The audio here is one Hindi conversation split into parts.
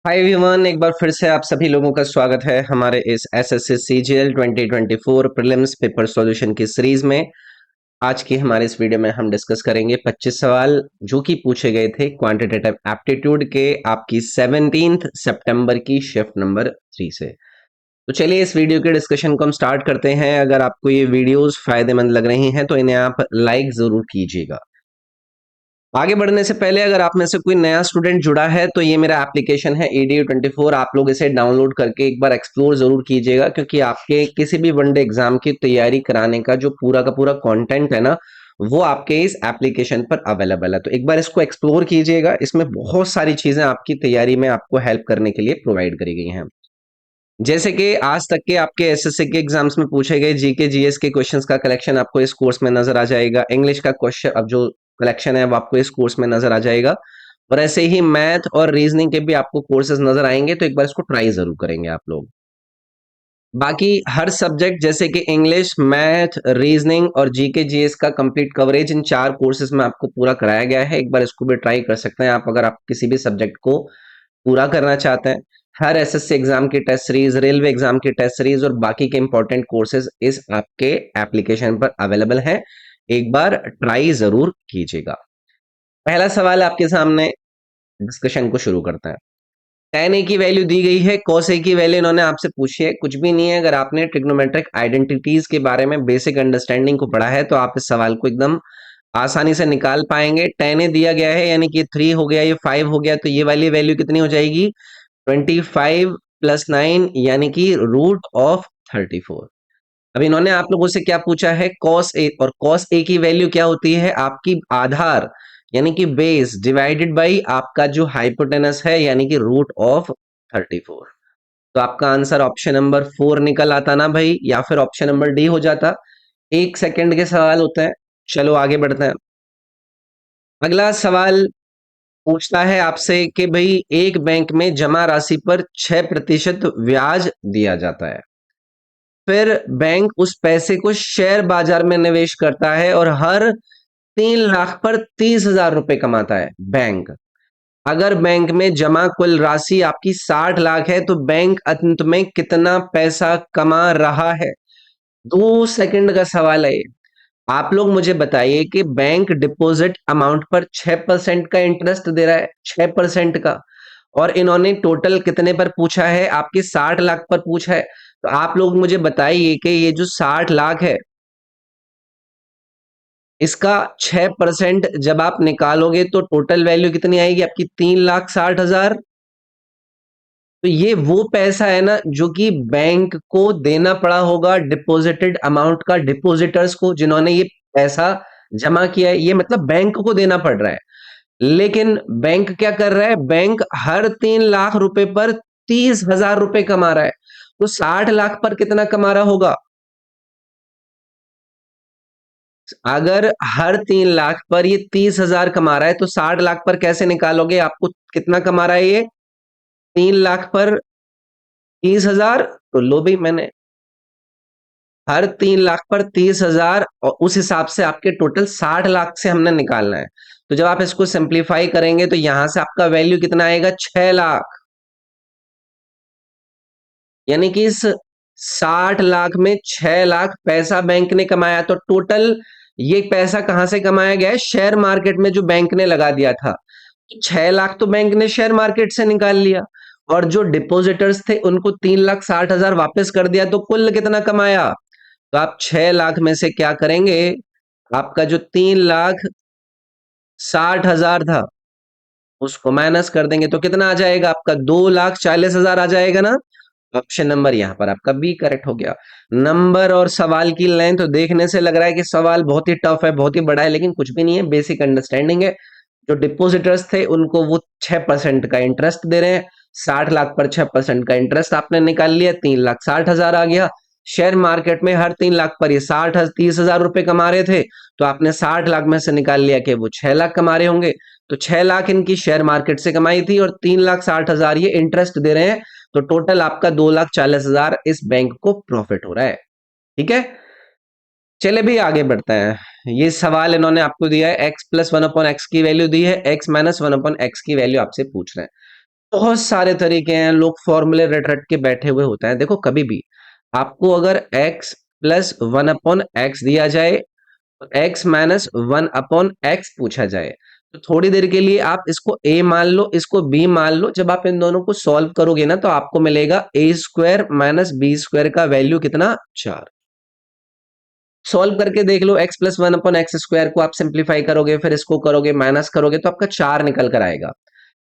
हाय एवरीवन, एक बार फिर से आप सभी लोगों का स्वागत है हमारे इस SSC CGL 2024 prelims paper solution की सीरीज में। आज की हमारे इस वीडियो में हम डिस्कस करेंगे 25 सवाल जो कि पूछे गए थे क्वांटिटेटिव एप्टीट्यूड के आपकी 17 सितंबर की शिफ्ट नंबर 3 से। तो चलिए इस वीडियो के डिस्कशन को हम स्टार्ट करते हैं। अगर आपको ये वीडियोस फायदेमंद लग रही हैं तो इन्हें आप लाइक जरूर कीजिएगा। आगे बढ़ने से पहले अगर आप में से कोई नया स्टूडेंट जुड़ा है तो ये मेरा एप्लीकेशन है EDU24। आप लोग इसे डाउनलोड करके एक बार एक्सप्लोर जरूर कीजिएगा, क्योंकि आपके किसी भी वनडे एग्जाम की तैयारी कराने का जो पूरा का पूरा कंटेंट है ना, वो आपके इस एप्लीकेशन पर अवेलेबल है। तो एक बार इसको एक्सप्लोर कीजिएगा। इसमें बहुत सारी चीजें आपकी तैयारी में आपको हेल्प करने के लिए प्रोवाइड करी गई हैं। जैसे कि आज तक के आपके एसएससी के एग्जाम्स में पूछे गए जीके जीएस के क्वेश्चंस का कलेक्शन आपको इस कोर्स में नजर आ जाएगा। इंग्लिश का क्वेश्चन अब जो कलेक्शन है वो आपको इस कोर्स में नजर आ जाएगा। और ऐसे ही मैथ और रीजनिंग के भी आपको कोर्सेज नजर आएंगे, तो एक बार इसको ट्राई जरूर करेंगे आप लोग। बाकी हर सब्जेक्ट जैसे कि इंग्लिश, मैथ, रीजनिंग और जीके जीएस का कंप्लीट कवरेज इन 4 कोर्सेज में आपको पूरा कराया गया है। एक बार इसको भी ट्राई कर सकते हैं आप, अगर आप किसी भी सब्जेक्ट को पूरा करना चाहते हैं। हर एसएससी एग्जाम की टेस्ट सीरीज, रेलवे एग्जाम की टेस्ट सीरीज और बाकी के इंपॉर्टेंट कोर्सेज इस आपके एप्लीकेशन पर अवेलेबल हैं। एक बार ट्राई जरूर कीजिएगा। पहला सवाल आपके सामने, डिस्कशन को शुरू करते हैं। tan a की वैल्यू दी गई है, cos a की वैल्यू इन्होंने आपसे पूछी है। कुछ भी नहीं है, अगर आपने ट्रिग्नोमेट्रिक आइडेंटिटीज के बारे में बेसिक अंडरस्टैंडिंग को पढ़ा है तो आप इस सवाल को एकदम आसानी से निकाल पाएंगे। tan a दिया गया है, यानी कि 3 हो गया, ये 5 हो गया, तो ये वाली वैल्यू कितनी हो जाएगी? 25 प्लस 9 यानी कि रूट ऑफ 34। अब इन्होंने आप लोगों से क्या पूछा है? cos a, और cos a की वैल्यू क्या होती है? आपकी आधार यानी कि बेस डिवाइडेड बाई आपका जो हाइपोटेनस है, यानी कि रूट ऑफ 34। तो आपका आंसर ऑप्शन नंबर 4 निकल आता ना भाई, या फिर ऑप्शन नंबर डी हो जाता। 1 सेकंड के सवाल होते हैं। चलो आगे बढ़ते हैं। अगला सवाल पूछता है आपसे कि भाई एक बैंक में जमा राशि पर 6% ब्याज दिया जाता है। फिर बैंक उस पैसे को शेयर बाजार में निवेश करता है और हर 3 लाख पर 30,000 रुपए कमाता है बैंक। अगर बैंक में जमा कुल राशि आपकी 60 लाख है तो बैंक अंत में कितना पैसा कमा रहा है? 2 सेकंड का सवाल है ये। आप लोग मुझे बताइए कि बैंक डिपॉजिट अमाउंट पर 6% का इंटरेस्ट दे रहा है, 6% का, और इन्होंने टोटल कितने पर पूछा है? आपके 60 लाख पर पूछा है। तो आप लोग मुझे बताइए कि ये जो 60 लाख है, इसका 6% जब आप निकालोगे तो टोटल वैल्यू कितनी आएगी आपकी? 3,60,000। तो ये वो पैसा है ना जो कि बैंक को देना पड़ा होगा डिपॉजिटेड अमाउंट का, डिपॉजिटर्स को जिन्होंने ये पैसा जमा किया है, ये मतलब बैंक को देना पड़ रहा है। लेकिन बैंक क्या कर रहा है? बैंक हर 3 लाख रुपए पर 30,000 रुपए कमा रहा है। तो 60 लाख पर कितना कमा रहा होगा? अगर हर 3 लाख पर ये 30,000 कमा रहा है तो 60 लाख पर कैसे निकालोगे? आपको कितना कमा रहा है ये? 3 लाख पर 30,000। तो लो भाई, मैंने हर 3 लाख पर 30,000 और उस हिसाब से आपके टोटल 60 लाख से हमने निकालना है। तो जब आप इसको सिंप्लीफाई करेंगे तो यहां से आपका वैल्यू कितना आएगा? 6 लाख। यानी कि इस 60 लाख में 6 लाख पैसा बैंक ने कमाया। तो टोटल ये पैसा कहां से कमाया गया है? शेयर मार्केट में जो बैंक ने लगा दिया था। 6 लाख तो बैंक ने शेयर मार्केट से निकाल लिया, और जो डिपॉजिटर्स थे उनको 3,60,000 वापस कर दिया। तो कुल कितना कमाया? तो आप 6 लाख में से क्या करेंगे? आपका जो 3,60,000 था उसको माइनस कर देंगे तो कितना आ जाएगा आपका? 2,40,000 आ जाएगा ना। ऑप्शन नंबर यहाँ पर आपका बी करेक्ट हो गया। नंबर और सवाल की लेंथ तो देखने से लग रहा है कि सवाल बहुत ही टफ है, बहुत ही बड़ा है, लेकिन कुछ भी नहीं है, बेसिक अंडरस्टैंडिंग है। जो डिपॉजिटर्स थे उनको वो 6% का इंटरेस्ट दे रहे हैं। 60 लाख पर 6% का इंटरेस्ट आपने निकाल लिया, 3,60,000 आ गया। शेयर मार्केट में हर 3 लाख पर ये 30,000 रुपए कमा रहे थे, तो आपने 60 लाख में से निकाल लिया कि वो 6 लाख कमा रहे होंगे। तो 6 लाख इनकी शेयर मार्केट से कमाई थी और 3,60,000 ये इंटरेस्ट दे रहे हैं। तो टोटल आपका 2,40,000 इस बैंक को प्रॉफिट हो रहा है। ठीक है, चले भी आगे बढ़ते हैं। ये सवाल इन्होंने आपको दिया है, x प्लस 1/x की वैल्यू दी है, x माइनस 1/x की वैल्यू आपसे पूछ रहे हैं। बहुत सारे तरीके हैं, लोग फॉर्मूले रट रट के बैठे हुए होते हैं। देखो कभी भी आपको अगर x plus one upon x दिया जाए, x minus one upon x पूछा जाए, तो थोड़ी देर के लिए आप इसको a मान लो, इसको b मान लो। जब आप इन दोनों को सॉल्व करोगे ना, तो आपको मिलेगा a square minus B square का वैल्यू कितना, 4। सॉल्व करके देख लो, x plus one upon x square को आप सिंप्लीफाई करोगे, फिर इसको करोगे माइनस करोगे, तो आपका 4 निकल कर आएगा।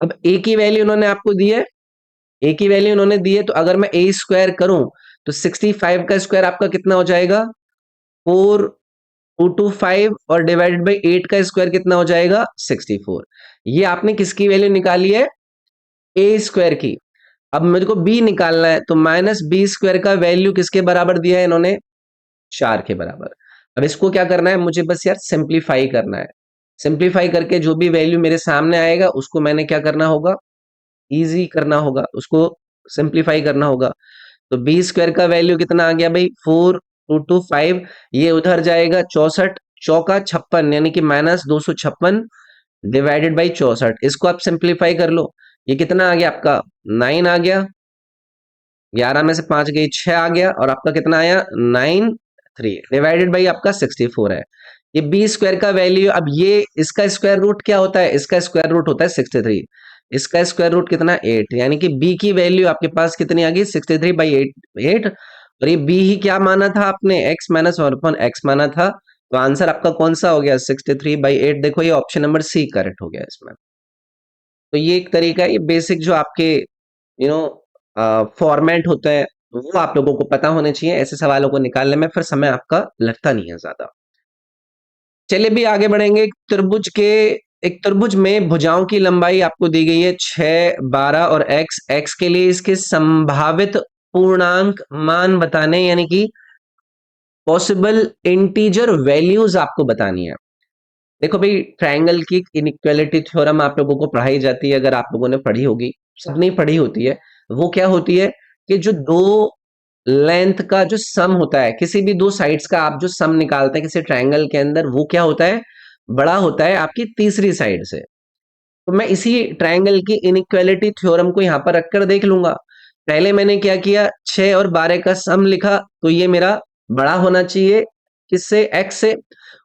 अब a की वैल्यू उन्होंने आपको दी है, a की वैल्यू उन्होंने दी है, तो अगर मैं a स्क्वायर करूं तो 65 का स्क्वायर आपका कितना हो जाएगा, 4 2 5, और डिवाइडेड बाई 8 का स्क्वायर कितना हो जाएगा, 64। ये आपने किसकी वैल्यू निकाली है, a स्क्वायर की। अब मेरे को b निकालना है, तो माइनस बी स्क्वायर का वैल्यू किसके बराबर दिया है इन्होंने, 4 के बराबर। अब इसको क्या करना है, मुझे बस यार सिंप्लीफाई करना है। सिंप्लीफाई करके जो भी वैल्यू मेरे सामने आएगा उसको मैंने क्या करना होगा, इजी करना होगा, उसको सिंप्लीफाई करना होगा। तो बी स्क्वायर का वैल्यू कितना आ गया भाई, 4 2 2 5, ये उधर जाएगा 64, चौका 56 यानी कि माइनस 256 डिवाइडेड बाई 64। इसको आप सिंप्लीफाई कर लो, ये कितना आ गया आपका, 9 आ गया, 11 में से 5 गई 6 आ गया, और आपका कितना आया, 9 3 डिवाइडेड बाई आपका 64 है। ये बी स्क्वायर का वैल्यू, अब ये इसका स्क्वायर रूट क्या होता है, इसका स्क्वायर रूट होता है 63, इसका स्क्वायर रूट कितना 8, यानी कि बी की वैल्यू आपके पास कितनी आ गई, 63/8। और ये बी ही क्या माना था आपने, x minus one upon x माना था, तो आंसर आपका कौन सा हो गया, 63/8। देखो ये ऑप्शन नंबर सी करेक्ट हो गया इसमें। तो ये एक तरीका है, ये बेसिक जो आपके यू नो फॉर्मेट होता है, वो आप लोगों को पता होने चाहिए, ऐसे सवालों को निकालने में फिर समय आपका लगता नहीं है ज्यादा। चलिए भी आगे बढ़ेंगे। एक त्रिभुज में भुजाओं की लंबाई आपको दी गई है 6 12 और x के लिए इसके संभावित पूर्णांक मान बताने, यानी कि पॉसिबल इंटीजर वैल्यूज आपको बतानी है। देखो भाई, ट्रायंगल की इनइक्वालिटी थ्योरम आप लोगों को पढ़ाई जाती है, अगर आप लोगों ने पढ़ी होगी, सब नहीं पढ़ी होती है। वो क्या होती है कि जो दो लेंथ का जो सम होता है, किसी भी दो साइड्स का आप जो सम निकालते हैं किसी ट्रायंगल के अंदर, वो क्या होता है, बड़ा होता है आपकी तीसरी साइड से। तो मैं इसी ट्रायंगल की इनइक्वालिटी थ्योरम को यहां पर रखकर देख लूंगा। पहले मैंने क्या किया, 6 और 12 का सम लिखा, तो ये मेरा बड़ा होना चाहिए किससे, x से।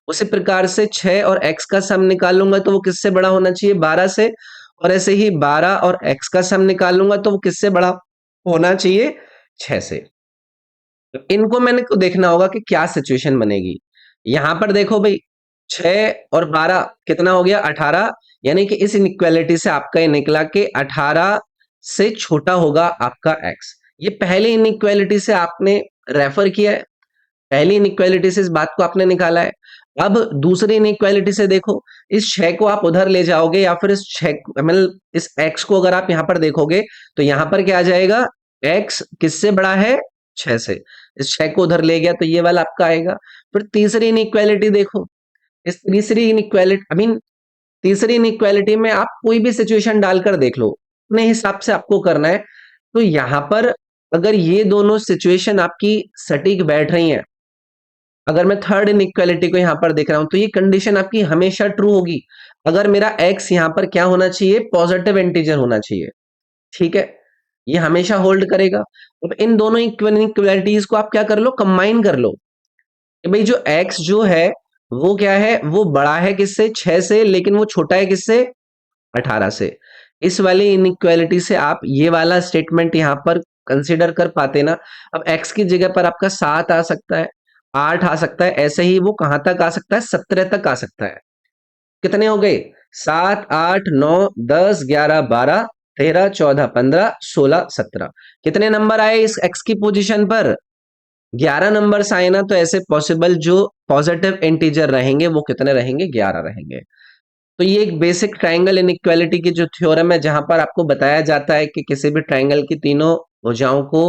उसी प्रकार से 6 और x का सम निकाल लूंगा, तो वो किससे बड़ा होना चाहिए, 12 से। और ऐसे ही 12 और x का सम निकाल लूंगा, तो वो किससे बड़ा होना चाहिए, 6 से। तो इनको मैंने को देखना होगा कि क्या सिचुएशन बनेगी। यहां पर देखो भाई, 6 और 12 कितना हो गया, 18, यानी कि इस इनइक्वालिटी से आपका ये निकला कि 18 से छोटा होगा आपका x। ये पहली इनइक्वालिटी से आपने रेफर किया है, पहली इनइक्वालिटी से इस बात को आपने निकाला है। अब दूसरी इनइक्वालिटी से देखो, इस 6 को आप उधर ले जाओगे, या फिर इस 6 मतलब इस x को अगर आप यहां पर देखोगे, तो यहां पर क्या आ जाएगा, x किससे बड़ा है, 6 से। इस 6 को उधर ले गया, तो ये वाला आपका आएगा। फिर तीसरी इनइक्वालिटी देखो, इस तीसरी इनइक्वालिटी आई मीन तीसरी इनइक्वालिटी में आप कोई भी सिचुएशन डालकर देख लो, अपने हिसाब से आपको करना है। तो यहां पर अगर ये दोनों सिचुएशन आपकी सटीक बैठ रही हैं, अगर मैं थर्ड इनइक्वालिटी को यहां पर देख रहा हूं, तो ये कंडीशन आपकी हमेशा ट्रू होगी। अगर मेरा x यहां पर क्या होना चाहिए, पॉजिटिव इंटीजर होना चाहिए, ठीक है, ये हमेशा होल्ड करेगा। अब इन दोनों इनइक्वालिटीज को आप क्या कर लो, कंबाइन कर लो कि भाई जो x जो है वो क्या है, वो बड़ा है किससे, 6 से, लेकिन वो छोटा है किससे, 18 से। इस वाली इनइक्वालिटी से आप ये वाला स्टेटमेंट यहां पर कंसिडर कर पाते ना। अब x की जगह पर आपका 7 आ सकता है, 8 आ सकता है, ऐसे ही वो कहां तक आ सकता है, 17 तक आ सकता है। कितने हो गए, 7 8 9 10 11 12 13 14 15 16 17, कितने नंबर आए इस x की पोजीशन पर, 11 नंबर्स आए ना। तो ऐसे पॉसिबल जो पॉजिटिव इंटीजर रहेंगे वो कितने रहेंगे, 11 रहेंगे। तो ये एक बेसिक ट्रायंगल इनइक्वालिटी की जो थ्योरम है, जहां पर आपको बताया जाता है कि किसी भी ट्रायंगल की तीनों भुजाओं को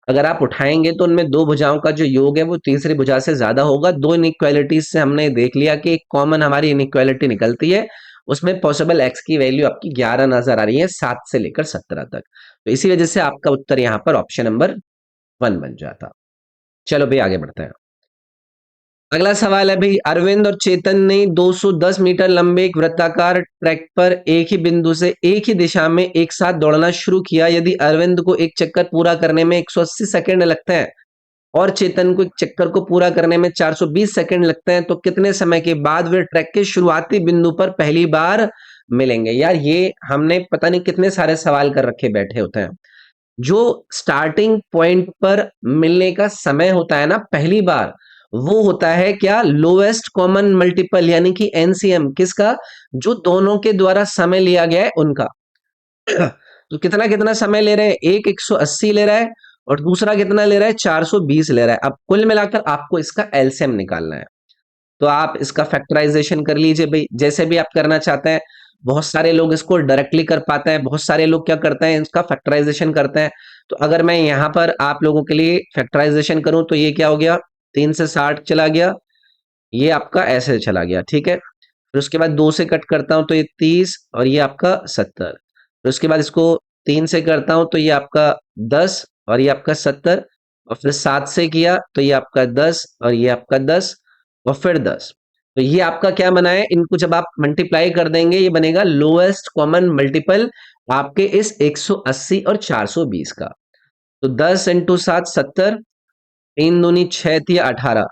अगर आप उठाएंगे, तो उनमें दो भुजाओं का जो योग है वो तीसरी भुजा से ज्यादा होगा। दो इनइक्वालिटीज से हमने देख लिया कि एक कॉमन हमारी इनइक्वालिटी निकलती है, उसमें पॉसिबल एक्स की वैल्यू आपकी 11 नजर आ रही है, 7 से लेकर 17 तक। तो इसी वजह से आपका उत्तर यहाँ पर ऑप्शन नंबर 1 बन जाता। चलो भाई आगे बढ़ते हैं। अगला सवाल है भाई, अरविंद और चेतन ने 210 मीटर लंबे एक वृत्ताकार ट्रैक पर एक ही बिंदु से एक ही दिशा में एक साथ दौड़ना शुरू किया। यदि अरविंद को एक चक्कर पूरा करने में 180 सेकंड लगते हैं और चेतन को एक चक्कर को पूरा करने में 420 सेकंड लगते हैं, तो कितने समय के बाद वे ट्रैक के शुरुआती बिंदु पर पहली बार मिलेंगे? यार ये हमने पता नहीं कितने सारे सवाल कर रखे बैठे होते हैं। जो स्टार्टिंग पॉइंट पर मिलने का समय होता है ना पहली बार, वो होता है क्या? लोएस्ट कॉमन मल्टीपल, यानी कि एनसीएम। किसका? जो दोनों के द्वारा समय लिया गया है उनका। तो कितना कितना समय ले रहे हैं? एक 180 ले रहा है और दूसरा कितना ले रहा है? 420 ले रहा है। अब कुल मिलाकर आपको इसका एलसीएम निकालना है। तो आप इसका फैक्टराइजेशन कर लीजिए भाई, जैसे भी आप करना चाहते हैं। बहुत सारे लोग इसको डायरेक्टली कर पाते हैं, बहुत सारे लोग क्या करते हैं, इसका फैक्टराइजेशन करते हैं। तो अगर मैं यहाँ पर आप लोगों के लिए फैक्टराइजेशन करूं तो ये क्या हो गया? 3 से 60 चला गया, ये आपका ऐसे चला गया, ठीक है। फिर उसके बाद 2 से कट करता हूं तो ये 30 और ये आपका 70। फिर उसके बाद इसको 3 से करता हूं तो ये आपका 10 और ये आपका 70। और फिर 7 से किया तो ये आपका 10 और ये आपका 10 और फिर 10। तो ये आपका क्या बना है? इनको जब आप मल्टीप्लाई कर देंगे ये बनेगा लोएस्ट कॉमन मल्टीपल आपके इस 180 और 420 का। तो 10 इंटू 7 70, 3 दूनी 6 थी 18।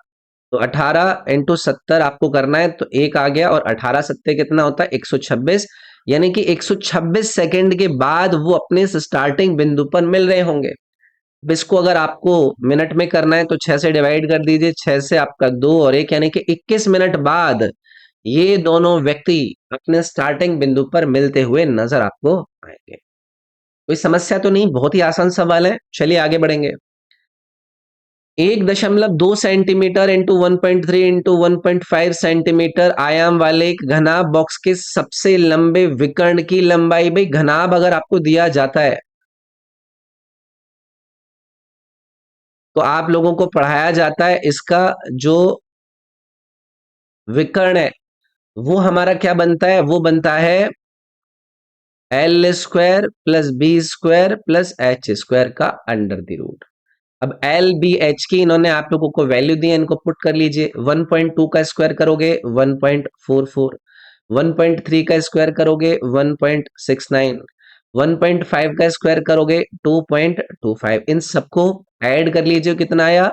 तो 18 इंटू 70 आपको करना है, तो एक आ गया। और 18 सत्ते कितना होता है? 126। यानी कि 126 सेकंड के बाद वो अपने स्टार्टिंग बिंदु पर मिल रहे होंगे। अब इसको अगर आपको मिनट में करना है तो 6 से डिवाइड कर दीजिए, 6 से आपका 2 और 1 यानी कि 21 मिनट बाद ये दोनों व्यक्ति अपने स्टार्टिंग बिंदु पर मिलते हुए नजर आपको आएंगे। कोई समस्या तो नहीं, बहुत ही आसान सवाल है। चलिए आगे बढ़ेंगे। 1.2 सेंटीमीटर इंटू 1.3 इंटू 1.5 सेंटीमीटर आयाम वाले एक घनाभ बॉक्स के सबसे लंबे विकर्ण की लंबाई। भाई घनाभ अगर आपको दिया जाता है तो आप लोगों को पढ़ाया जाता है इसका जो विकर्ण है वो हमारा क्या बनता है? वो बनता है L square plus B square plus H square का अंडर द रूट। अब एल बी एच की इन्होंने आप लोगों को वैल्यू दी है, इनको पुट कर लीजिए। 1.2 का स्क्वायर करोगे 1.44, 1.3 का स्क्वायर करोगे 1.69, 1.5 का स्क्वायर करोगे 2.25। इन सबको ऐड कर लीजिए, कितना आया?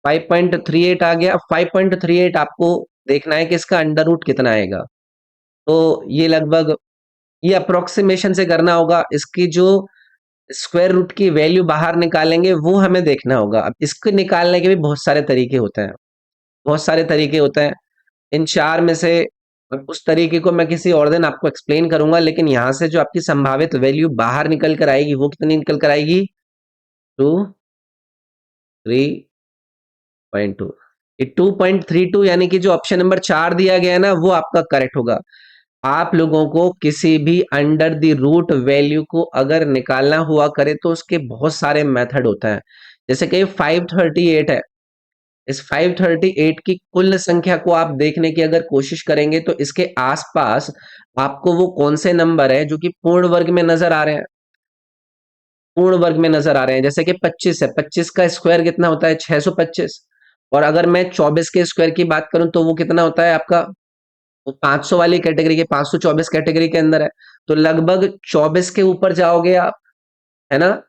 5.38 आ गया। 5.38 आपको देखना है कि इसका अंडर रूट कितना आएगा। तो ये लगभग, ये अप्रोक्सीमेशन से करना होगा। इसकी जो स्क्वायर रूट की वैल्यू बाहर निकालेंगे वो हमें देखना होगा। अब इसको निकालने के भी बहुत सारे तरीके होते हैं, बहुत सारे तरीके होते हैं। इन चार में से उस तरीके को मैं किसी और दिन आपको एक्सप्लेन करूंगा, लेकिन यहाँ से जो आपकी संभावित वैल्यू बाहर निकल कर आएगी वो कितनी निकल कर आएगी? 2.3.2। ये 2.32 यानी कि जो ऑप्शन नंबर 4 दिया गया है ना वो आपका करेक्ट होगा। आप लोगों को किसी भी अंडर द रूट वैल्यू को अगर निकालना हुआ करे तो उसके बहुत सारे मेथड होते हैं। जैसे कि 538 है, इस 538 की कुल संख्या को आप देखने की अगर कोशिश करेंगे तो इसके आसपास आपको वो कौन से नंबर है जो कि पूर्ण वर्ग में नजर आ रहे हैं? पूर्ण वर्ग में नजर आ रहे हैं। जैसे कि 25 है, 25 का स्क्वायर कितना होता है? 625। और अगर मैं 24 के स्क्वायर की बात करूं तो वो कितना होता है आपका? वो 500 वाली कैटेगरी के, 524 कैटेगरी के अंदर है। तो लगभग 24 के ऊपर जाओगे आप, है ना?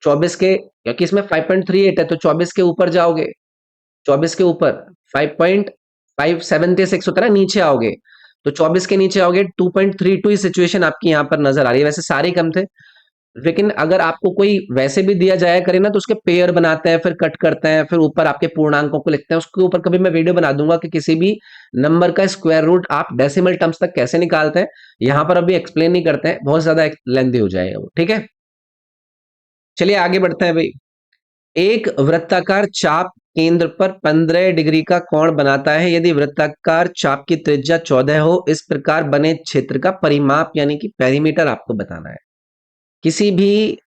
24 के, क्योंकि इसमें 5.38 है तो 24 के ऊपर जाओगे। 24 के ऊपर 5.576 होता है ना, नीचे आओगे तो 24 के नीचे आओगे 2.32 सिचुएशन आपकी यहाँ पर नजर आ रही है। वैसे सारे कम थे, लेकिन अगर आपको कोई वैसे भी दिया जाया करे ना तो उसके पेयर बनाते हैं, फिर कट करते हैं, फिर ऊपर आपके पूर्णांकों को लिखते हैं। उसके ऊपर कभी मैं वीडियो बना दूंगा कि किसी भी नंबर का स्क्वायर रूट आप डेसिमल टर्म्स तक कैसे निकालते हैं। यहाँ पर अभी एक्सप्लेन नहीं करते हैं, बहुत ज्यादा लेंथी हो जाएगा वो, ठीक है। चलिए आगे बढ़ते हैं भाई। एक वृत्ताकार चाप केंद्र पर 15 डिग्री का कोण बनाता है। यदि वृत्ताकार चाप की त्रिज्या 14 हो, इस प्रकार बने क्षेत्र का परिमाप यानी कि पेरीमीटर आपको बताना है। किसी भी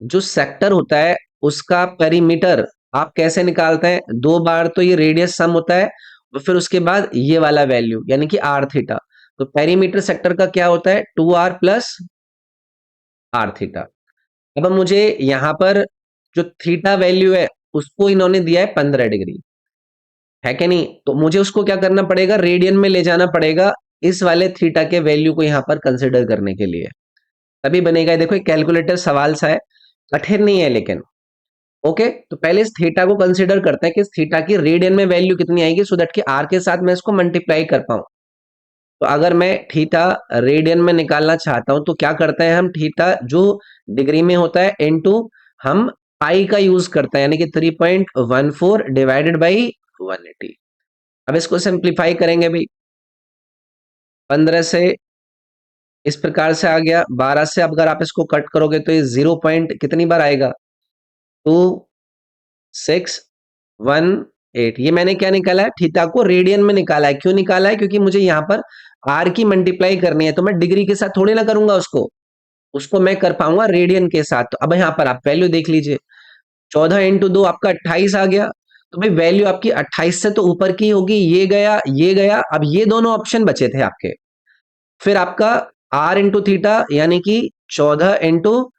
जो सेक्टर होता है उसका पेरीमीटर आप कैसे निकालते हैं? दो बार तो ये रेडियस सम होता है और फिर उसके बाद ये वाला वैल्यू यानी कि आर थीटा। तो पेरीमीटर सेक्टर का क्या होता है? 2r plus are theta. अब मुझे यहाँ पर जो थीटा वैल्यू है उसको इन्होंने दिया है 15 डिग्री। है कि नहीं? तो मुझे उसको क्या करना पड़ेगा, रेडियन में ले जाना पड़ेगा इस वाले थीटा के वैल्यू को यहाँ पर कंसिडर करने के लिए, तभी बनेगा। देखो कैलकुलेटर सवाल सा है, कठिन नहीं है लेकिन। ओके, तो पहले इस थीटा को कंसिडर करते हैं कि इस थीटा की रेडियन में वैल्यू कितनी आएगी, सो दैट कि आर के साथ मैं इसको मल्टीप्लाई कर पाऊं। तो अगर मैं थीटा रेडियन में निकालना चाहता हूं तो क्या करते हैं हम, थीटा जो डिग्री में होता है इनटू हम पाई का यूज करते हैं, यानी कि 3.14 डिवाइडेड बाई 180। अब इसको सिंप्लीफाई करेंगे भाई, 15 से इस प्रकार से आ गया, 12 से अब अगर आप इसको कट करोगे तो ये 0 पॉइंट कितनी बार आएगा, 2618। ये मैंने क्या निकाला है, थीटा को रेडियन में निकाला है। क्यों निकाला है, क्योंकि मुझे यहाँ पर आर की मल्टीप्लाई करनी है, तो मैं डिग्री के साथ थोड़ी ना करूंगा उसको, उसको मैं कर पाऊंगा रेडियन के साथ। तो अब यहाँ पर आप वैल्यू देख लीजिए, 14 × 2 आपका 28 आ गया। तो भाई वैल्यू आपकी 28 से तो ऊपर की होगी, ये गया ये गया, अब ये दोनों ऑप्शन बचे थे आपके। फिर आपका आर इंटू थीटा यानी कि 14 ×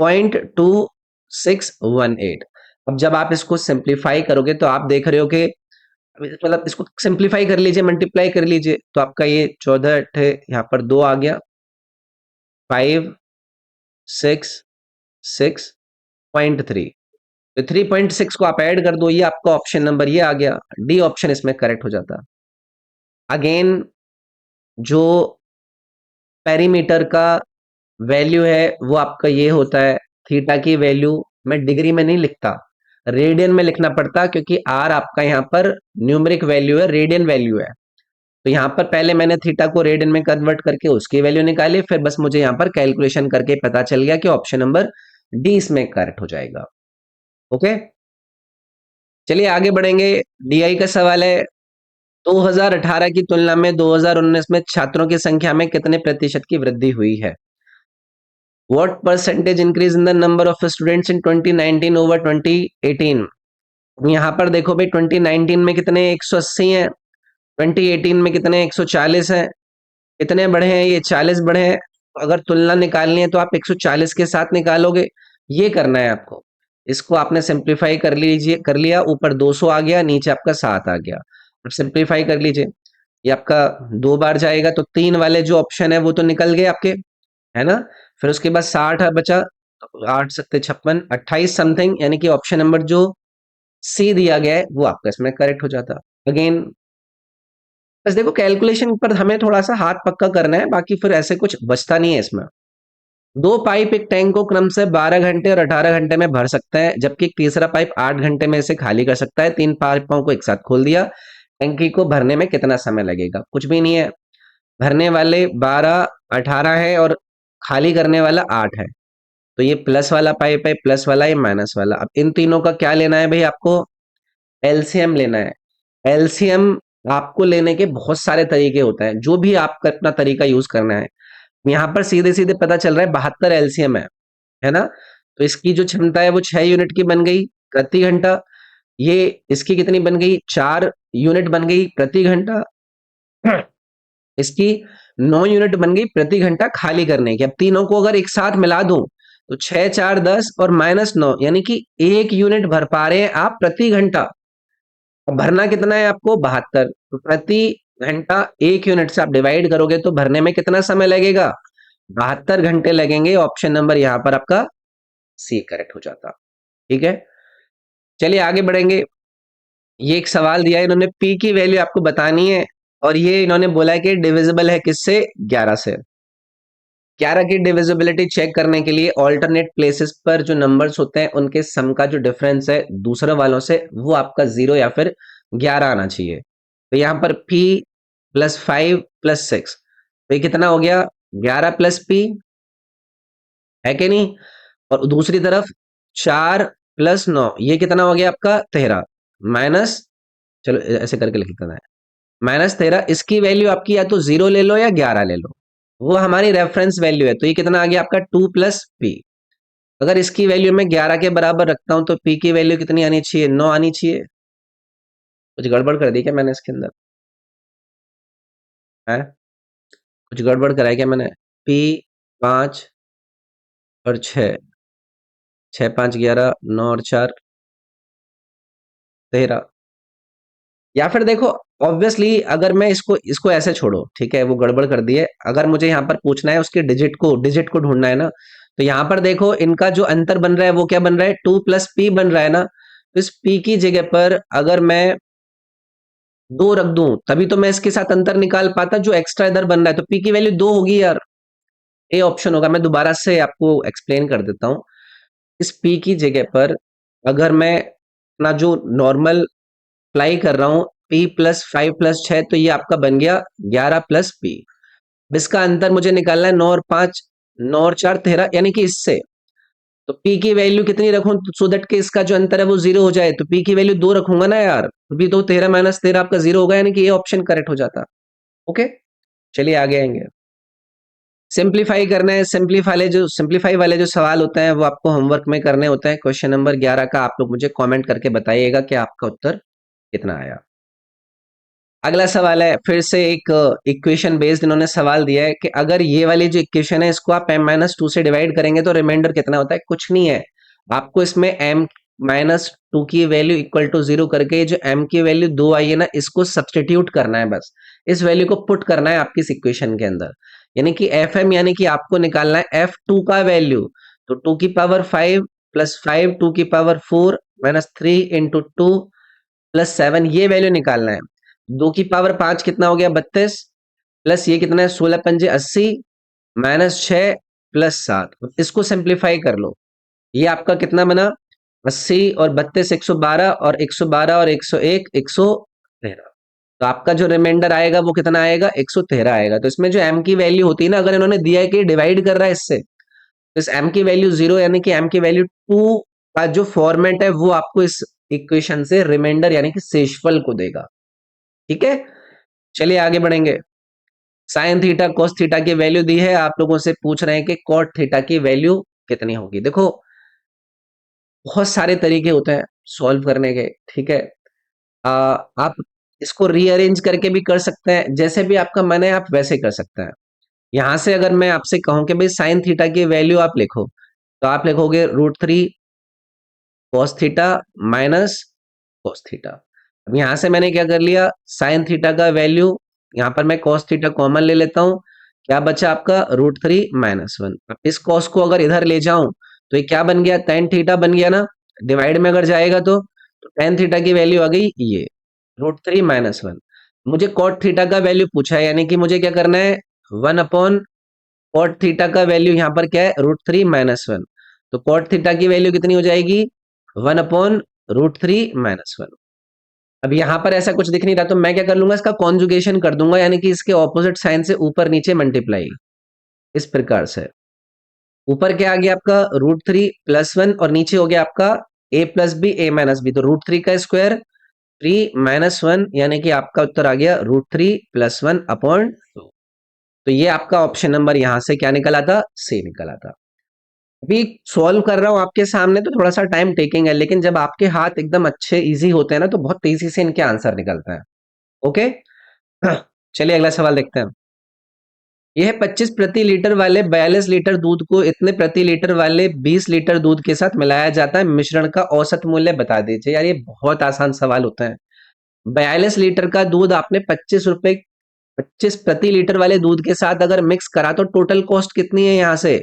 0.2618। अब जब आप इसको सिंप्लीफाई करोगे तो आप देख रहे हो कि मतलब इसको सिंप्लीफाई कर लीजिए, मल्टीप्लाई कर लीजिए, तो आपका ये 14 थे, यहाँ पर 2 आ गया, 566.3। तो 3.6 को आप ऐड कर दो, ये आपका ऑप्शन नंबर ये आ गया, डी ऑप्शन इसमें करेक्ट हो जाता। अगेन जो पेरीमीटर का वैल्यू है वो आपका ये होता है, थीटा की वैल्यू मैं डिग्री में नहीं लिखता, रेडियन में लिखना पड़ता, क्योंकि आर आपका यहाँ पर न्यूमेरिक वैल्यू है, रेडियन वैल्यू है। तो यहाँ पर पहले मैंने थीटा को रेडियन में कन्वर्ट करके उसकी वैल्यू निकाली, फिर बस मुझे यहाँ पर कैलकुलेशन करके पता चल गया कि ऑप्शन नंबर डी इसमें करेक्ट हो जाएगा। ओके, चलिए आगे बढ़ेंगे। डीआई का सवाल है, 2018 की तुलना में 2019 में छात्रों की संख्या में कितने प्रतिशत की वृद्धि हुई है? What percentage increase in the number of students in 2019 over 2018? यहाँ पर देखो भाई, 2019 में कितने 180 हैं, 2018 में कितने 140 हैं, कितने बढ़े हैं, ये 40 बढ़े हैं। अगर तुलना निकालनी है तो आप 140 के साथ निकालोगे, ये करना है आपको। इसको आपने सिंप्लीफाई कर लीजिए, कर लिया, ऊपर 200 आ गया, नीचे आपका 7 आ गया। अब सिंप्लीफाई कर लीजिए, ये आपका 2 बार जाएगा, तो 3 वाले जो ऑप्शन है वो तो निकल गए आपके, है ना। फिर उसके बाद 60 बचा, 8 7 56 28 समथिंग, यानी कि ऑप्शन नंबर जो सी दिया गया है वो आपका इसमें करेक्ट हो जाता। अगेन बस देखो कैलकुलेशन पर हमें थोड़ा सा हाथ पक्का करना है, बाकी फिर ऐसे कुछ बचता नहीं है इसमें। 2 पाइप एक टैंक को क्रम से 12 घंटे और 18 घंटे में भर सकता है, जबकि एक तीसरा पाइप 8 घंटे में इसे खाली कर सकता है। 3 पाइपों को एक साथ खोल दिया, टंकी को भरने में कितना समय लगेगा? कुछ भी नहीं है, भरने वाले 12 18 है और खाली करने वाला 8 है। तो ये प्लस वाला पाइप है, प्लस वाला, ये माइनस वाला। अब इन तीनों का क्या लेना है भाई, आपको एलसीएम लेना है। एलसीएम आपको लेने के बहुत सारे तरीके होते हैं, जो भी आपका अपना तरीका यूज करना है। यहाँ पर सीधे सीधे पता चल रहा है 72 एलसीएम है ना। तो इसकी जो क्षमता है वो 6 यूनिट की बन गई प्रति घंटा, ये इसकी कितनी बन गई, 4 यूनिट बन गई प्रति घंटा, इसकी 9 यूनिट बन गई प्रति घंटा खाली करने की। अब तीनों को अगर एक साथ मिला दूं तो 6 4 10 और -9, यानी कि 1 यूनिट भर पा रहे हैं आप प्रति घंटा। अब भरना कितना है आपको, 72, तो प्रति घंटा 1 यूनिट से आप डिवाइड करोगे तो भरने में कितना समय लगेगा, 72 घंटे लगेंगे। ऑप्शन नंबर यहाँ पर आपका सी करेक्ट हो जाता। ठीक है, चलिए आगे बढ़ेंगे। ये एक सवाल दिया है इन्होंने, पी की वैल्यू आपको बतानी है, और ये इन्होंने बोला है कि डिविजिबल है किससे, 11 से। 11 की डिविजिबिलिटी चेक करने के लिए ऑल्टरनेट प्लेसेस पर जो नंबर्स होते हैं उनके सम का जो डिफरेंस है दूसरे वालों से, वो आपका 0 या फिर 11 आना चाहिए। तो यहाँ पर p +5 +6, तो ये कितना हो गया, 11 + p, है कि नहीं। और दूसरी तरफ 4 + 9, ये कितना हो गया आपका 13, माइनस, चलो ऐसे करके लिख देना है, -13। इसकी वैल्यू आपकी या तो 0 ले लो या 11 ले लो, वो हमारी रेफरेंस वैल्यू है। तो ये कितना आ गया आपका 2 + p। अगर इसकी वैल्यू मैं 11 के बराबर रखता हूं तो p की वैल्यू कितनी आनी चाहिए, 9 आनी चाहिए। कुछ गड़बड़ कर दी क्या मैंने इसके अंदर, है कुछ गड़बड़ करा है क्या मैंने? p 5 और 6, 6 5 11, 9 और 4 13, या फिर देखो, ऑब्वियसली अगर मैं इसको इसको ऐसे छोड़ो, ठीक है, वो गड़बड़ कर दिए, अगर मुझे यहाँ पर पूछना है उसके डिजिट को ढूंढना है ना, तो यहाँ पर देखो इनका जो अंतर बन रहा है वो क्या बन रहा है, 2 + p बन रहा है ना। तो इस p की जगह पर अगर मैं 2 रख दूं तभी तो मैं इसके साथ अंतर निकाल पाता जो एक्स्ट्रा इधर बन रहा है, तो p की वैल्यू 2 होगी यार। ए ऑप्शन होगा। मैं दोबारा से आपको एक्सप्लेन कर देता हूँ। इस p की जगह पर अगर मैं अपना जो नॉर्मल अप्लाई कर रहा हूँ, p +5 + 6, तो ये आपका बन गया 11 + p। इसका अंतर मुझे निकालना है 9 और 5, 9 और 4 13, यानी कि इससे तो p की वैल्यू कितनी रखूं सो दैट कि इसका जो अंतर है वो जीरो हो जाए, तो p की वैल्यू 2 रखूंगा ना यार, अभी तो 13 - 13 आपका जीरो होगा, यानी कि ये ऑप्शन करेक्ट हो जाता। ओके, चलिए आगे आएंगे। सिंप्लीफाई करना है। सिंप्लीफाई वाले जो सवाल होते हैं वो आपको होमवर्क में करने होते हैं। क्वेश्चन नंबर 11 का आप लोग मुझे कमेंट करके बताइएगा कि आपका उत्तर कितना आया। अगला सवाल है, फिर से एक इक्वेशन बेस्ड इन्होंने सवाल दिया है कि अगर ये वाली जो इक्वेशन है इसको आप m-2 से डिवाइड करेंगे तो रिमाइंडर कितना होता है। कुछ नहीं है, आपको इसमें m-2 की वैल्यू इक्वल टू 0 करके जो m की वैल्यू 2 आई है ना, इसको सब्सटीट्यूट करना है, बस इस वैल्यू को पुट करना है आपकी इस इक्वेशन के अंदर। यानी कि fm यानी कि आपको निकालना है f2 का वैल्यू। तो 2 की पावर 5 + 5 2 की पावर 4 -3 इंटू 2 + 7, ये वैल्यू निकालना है। 2 की पावर 5 कितना हो गया, 32, प्लस ये कितना है, 16 × 5 = 80, -6 + 7। इसको सिंप्लीफाई कर लो, ये आपका कितना बना, 80 और 32 112, और 112 और 101 113। तो आपका जो रिमाइंडर आएगा वो कितना आएगा, 113 आएगा। तो इसमें जो m की वैल्यू होती है ना, अगर इन्होंने दिया है कि डिवाइड कर रहा है इससे, तो इस m की वैल्यू 0 यानी कि m की वैल्यू 2 का जो फॉर्मेट है वो आपको इस इक्वेशन से रिमाइंडर यानी कि शेषफल को देगा। ठीक है, चलिए आगे बढ़ेंगे। साइन थीटा कोस थीटा की वैल्यू दी है, आप लोगों से पूछ रहे हैं कि कॉट थीटा की वैल्यू कितनी होगी। देखो, बहुत सारे तरीके होते हैं सॉल्व करने के, ठीक है। आप इसको रीअरेंज करके भी कर सकते हैं, जैसे भी आपका मन है आप वैसे कर सकते हैं। यहां से अगर मैं आपसे कहूं कि भाई साइन थीटा की वैल्यू आप लिखो, तो आप लिखोगे √3 cos theta minus cos theta. अब यहां से मैंने क्या कर लिया, साइन थीटा का वैल्यू, यहां पर मैं कॉस थीटा कॉमन ले लेता हूं, क्या बचा आपका √3 - 1। अब इस कॉस को अगर इधर ले जाऊं तो ये क्या बन गया, tan थीटा बन गया ना। डिवाइड में अगर जाएगा तो tan थीटा की वैल्यू आ गई ये √3 - 1। मुझे कॉट थीटा का वैल्यू पूछा है, यानी कि मुझे क्या करना है, 1 कॉट थीटा का वैल्यू यहाँ पर क्या है, √3 - 1। तो कॉट थीटा की वैल्यू कितनी हो जाएगी, 1/√3 - 1। अब यहाँ पर ऐसा कुछ दिख नहीं रहा, तो मैं क्या कर लूंगा, इसका कॉन्जुगेशन कर दूंगा, यानी कि इसके ऑपोजिट साइन से ऊपर नीचे मल्टीप्लाई, इस प्रकार से। ऊपर क्या आ गया आपका √3 + 1, और नीचे हो गया आपका a + b तो √3 का स्क्वायर 3 - 1, यानी कि आपका उत्तर आ गया √3 + 1/2। तो ये आपका ऑप्शन नंबर यहां से क्या निकला था, सी निकला था। अभी सॉल्व कर रहा हूं आपके सामने तो थोड़ा सा टाइम टेकिंग है, लेकिन जब आपके हाथ एकदम अच्छे इजी होते हैं ना तो बहुत तेजी से इनके आंसर निकलते हैं। ओके, चलिए अगला सवाल देखते हैं। यह 25 प्रति लीटर वाले 42 लीटर दूध को इतने प्रति लीटर वाले 20 लीटर दूध के साथ मिलाया जाता है, मिश्रण का औसत मूल्य बता दीजिए। यार ये बहुत आसान सवाल होता है। 42 लीटर का दूध आपने 25 प्रति लीटर वाले दूध के साथ अगर मिक्स करा तो टोटल कॉस्ट कितनी है, यहाँ से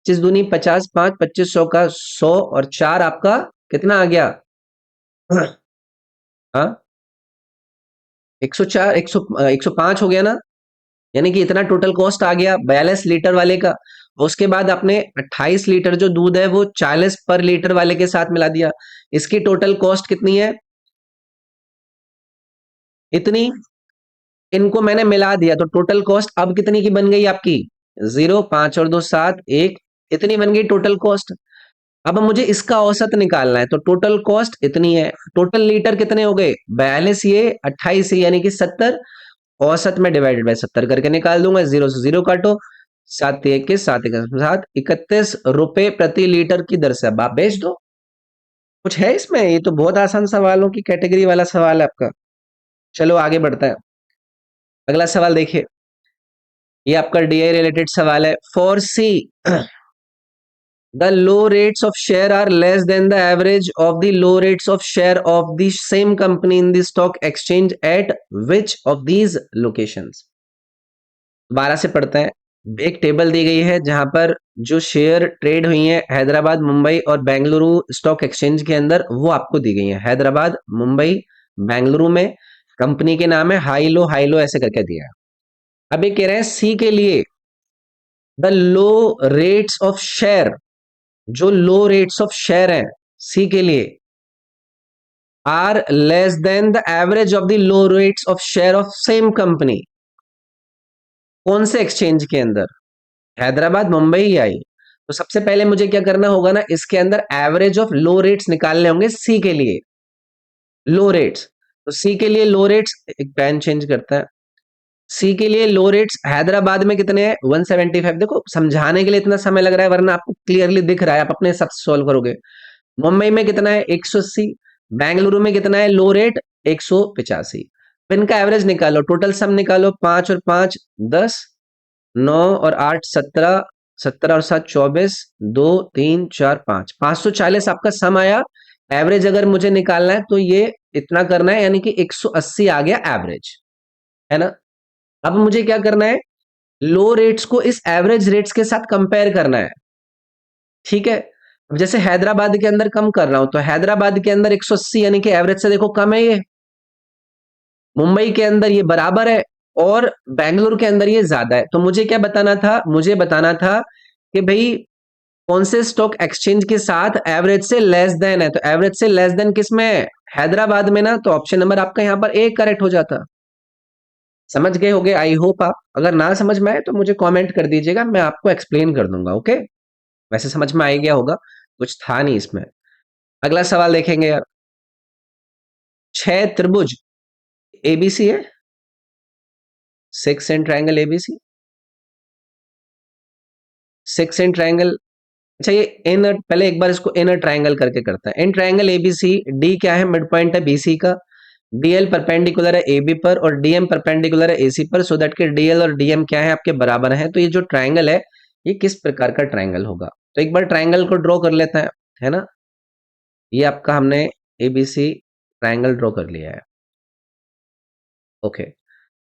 25 दूनी 50, 5 2500 का 100, और 4 आपका कितना आ गया, हाँ 104 105 हो गया ना। यानी कि इतना टोटल कॉस्ट आ गया 42 लीटर वाले का। उसके बाद आपने 28 लीटर जो दूध है वो 40 पर लीटर वाले के साथ मिला दिया, इसकी टोटल कॉस्ट कितनी है, इतनी। इनको मैंने मिला दिया तो टोटल कॉस्ट अब कितनी की बन गई आपकी, 0, 5 और 2 7 1, इतनी बन गई टोटल कॉस्ट। अब मुझे इसका औसत निकालना है, तो टोटल कॉस्ट इतनी है। टोटल लीटर कितने हो गए, 42 ये 28 ये, यानी कि 70। औसत में डिवाइडेड बाय 70 करके निकाल दूंगा, 0 से 0 काटो, 7 1 के 7 7 31 रुपए प्रति लीटर की दर से अब आप बेच दो। कुछ है इसमें, ये तो बहुत आसान सवालों की कैटेगरी वाला सवाल है आपका। चलो आगे बढ़ता है। अगला सवाल देखिए, ये आपका डीआई रिलेटेड सवाल है। For C the low rates of share are less than the average of the low rates of share of the same company in the stock exchange at which of these locations. 12 से पढ़ते हैं। एक टेबल दी गई है जहां पर जो शेयर ट्रेड हुई है हैदराबाद, मुंबई और बेंगलुरु स्टॉक एक्सचेंज के अंदर, वो आपको दी गई है। हैदराबाद, मुंबई, बेंगलुरु में कंपनी के नाम है हाई लो ऐसे करके दिया है। अब ये कह रहे हैं सी के लिए the low rates of share, जो लो रेट्स ऑफ शेयर है सी के लिए, are less than the average of the low rates of share of same company. कौन से एक्सचेंज के अंदर? हैदराबाद, मुंबई या आई। तो सबसे पहले मुझे क्या करना होगा ना, इसके अंदर एवरेज ऑफ लो रेट्स निकालने होंगे सी के लिए। लो रेट्स, तो सी के लिए लो रेट्स, एक पेन चेंज करता है। सी के लिए लो रेट्स हैदराबाद में कितने हैं? 175। देखो समझाने के लिए इतना समय लग रहा है, वरना आपको क्लियरली दिख रहा है, आप अपने हिसाब से सॉल्व करोगे। मुंबई में कितना है? 180। बेंगलुरु में कितना है लो रेट? 185। इनका एवरेज निकालो, टोटल सम निकालो। 5 और 5 10, 9 और 8 17, 17 और 7 24, 2 3 4 5, 540 आपका सम आया। एवरेज अगर मुझे निकालना है तो ये इतना करना है, यानी कि 180 आ गया एवरेज, है ना। अब मुझे क्या करना है? लो रेट्स को इस एवरेज रेट्स के साथ कंपेयर करना है, ठीक है। अब जैसे हैदराबाद के अंदर कम कर रहा हूं, तो हैदराबाद के अंदर 180 यानी कि एवरेज से देखो कम है ये। मुंबई के अंदर ये बराबर है और बेंगलुरु के अंदर ये ज्यादा है। तो मुझे क्या बताना था? मुझे बताना था कि भाई कौन से स्टॉक एक्सचेंज के साथ एवरेज से लेस देन है। तो एवरेज से लेस देन किस में है? हैदराबाद में ना। तो ऑप्शन नंबर आपका यहां पर ए करेक्ट हो जाता। समझ गए होगे आई होप आप। अगर ना समझ में आए तो मुझे कमेंट कर दीजिएगा, मैं आपको एक्सप्लेन कर दूंगा, ओके। वैसे समझ में आ ही गया होगा, कुछ था नहीं इसमें। अगला सवाल देखेंगे यार। 6 त्रिभुज एबीसी है, 6 in triangle ABC, 6 in triangle. अच्छा ये इन, पहले एक बार इसको इन ट्रायंगल करके करता है। इन ट्रायंगल एबीसी, डी क्या है? मिड पॉइंट है बीसी का। डीएल परपेंडिकुलर है एबी पर और डीएम परपेंडिकुलर है एसी पर, सो दैट के डीएल और डीएम क्या है? आपके बराबर है। तो ये जो ट्रायंगल है ये किस प्रकार का ट्रायंगल होगा? तो एक बार ट्रायंगल को ड्रॉ कर लेते हैं, है ना। ये आपका हमने एबीसी ट्रायंगल ड्रॉ कर लिया है, ओके।